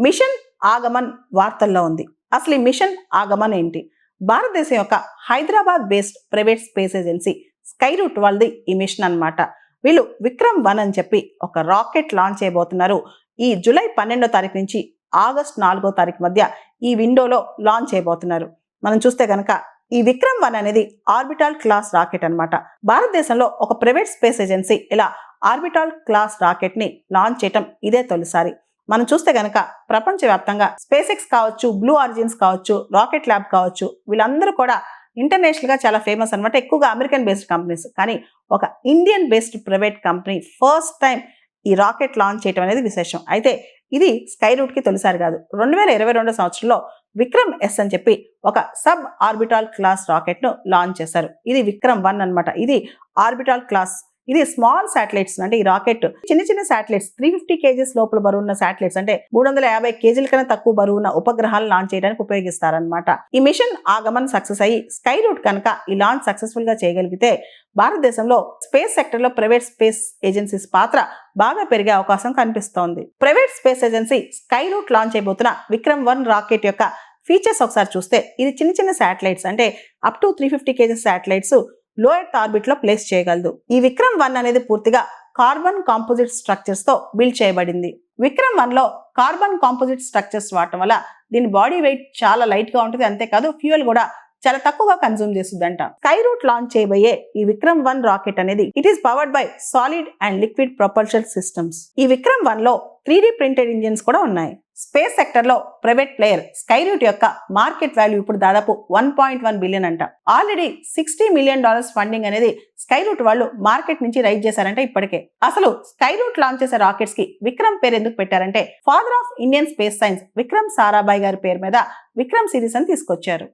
Machine ఆగమన్ వార్తల్లో ఉంది. అసలు ఈ మిషన్ ఆగమన్ ఏంటి? భారతదేశం యొక్క Hyderabad based private space agency Skyroot వాళ్ళది ఈ మిషన్ అన్నమాట. వీళ్ళు విక్రమ్-1 అని చెప్పి ఒక రాకెట్ లాంచ్ చేయబోతున్నారు. ఈ జూలై 12వ తారీఖు నుంచి ఆగస్టు 4వ తారీఖు మధ్య ఈ విండోలో లాంచ్ చేయబోతున్నారు. మనం చూస్తే కనుక ఈ విక్రమ్-1 అనేది ఆర్బిటాల్ క్లాస్ రాకెట్ అన్నమాట. భారతదేశంలో ఒక ప్రైవేట్ స్పేస్ ఏజెన్సీ ఇలా ఆర్బిటాల్ క్లాస్ రాకెట్ ని లాంచ్ చేయటం ఇదే తొలిసారి. మనం చూస్తే గనక ప్రపంచవ్యాప్తంగా స్పేస్ ఎక్స్ కావచ్చు, బ్లూ ఆరిజిన్స్ కావచ్చు, రాకెట్ ల్యాబ్ కావచ్చు, వీళ్ళందరూ కూడా ఇంటర్నేషనల్ గా చాలా ఫేమస్ అనమాట. ఎక్కువగా అమెరికన్ బేస్డ్ కంపెనీస్. కానీ ఒక Indian based private company first time ఈ రాకెట్ లాంచ్ చేయడం అనేది విశేషం. అయితే ఇది స్కైరూట్ కి తొలిసారి కాదు. 2022 సంవత్సరంలో విక్రమ్-S అని చెప్పి ఒక సబ్ ఆర్బిటాల్ క్లాస్ రాకెట్ ను లాంచ్ చేశారు. ఇది విక్రమ్-1 అన్నమాట. ఇది ఆర్బిటాల్ క్లాస్. ఇది స్మాల్ శాటిలైట్స్, అంటే ఈ రాకెట్ చిన్న చిన్న శాటిలైట్స్ 350 kgs లోపల బరువున్న శాటిలైట్స్, అంటే 350 kg కన్నా తక్కువ బరువున్న ఉపగ్రహాలు లాంచ్ చేయడానికి ఉపయోగిస్తారనమాట. ఈ మిషన్ ఆగమన్ సక్సెస్ అయ్యి స్కైరూట్ కనుక ఈ లాంచ్ సక్సెస్ఫుల్ గా చేయగలిగితే భారతదేశంలో స్పేస్ సెక్టర్ లో ప్రైవేట్ స్పేస్ ఏజెన్సీస్ పాత్ర బాగా పెరిగే అవకాశం కనిపిస్తోంది. Private space agency Skyroot launch అయిపోతున్న విక్రమ్-1 రాకెట్ యొక్క ఫీచర్స్ ఒకసారి చూస్తే ఇది చిన్న చిన్న శాటిలైట్స్, అంటే అప్ టు 350 kg శాటిలైట్స్ లో ఎర్త్ ఆర్బిట్ లో ప్లేస్ చేయగలదు. ఈ విక్రమ్-1 అనేది పూర్తిగా కార్బన్ కాంపోజిట్ స్ట్రక్చర్స్ తో బిల్డ్ చేయబడింది. విక్రమ్-1 లో కార్బన్ కాంపోజిట్ స్ట్రక్చర్స్ వాడటం వల్ల దీని బాడీ వెయిట్ చాలా లైట్ గా ఉంటుంది. అంతేకాదు ఫ్యూయల్ కూడా చాలా తక్కువగా కన్జ్యూమ్ చేస్తుందంట. స్కైరూట్ లాంచ్ చేయబోయే ఈ విక్రమ్-1 రాకెట్ అనేది it is powered by solid and liquid propulsion systems. ఈ విక్రమ్-1 లో 3D ప్రింటెడ్ ఇంజిన్స్ కూడా ఉన్నాయి. స్పేస్ సెక్టర్ లో ప్రైవేట్ ప్లేయర్ స్కైరూట్ యొక్క మార్కెట్ వాల్యూ ఇప్పుడు దాదాపు 1.1 బిలియన్ అంట. ఆల్రెడీ $60 మిలియన్ ఫండింగ్ అనేది స్కైరూట్ వాళ్ళు మార్కెట్ నుంచి రైజ్ చేశారంటే ఇప్పటికే. అసలు స్కైరూట్ లాంచ్ చేసే రాకెట్స్ కి విక్రమ్ పేరు ఎందుకు పెట్టారంటే father of Indian space science Vikram Sarabhai గారి పేరు మీద విక్రమ్ సిరీస్ అని తీసుకొచ్చారు.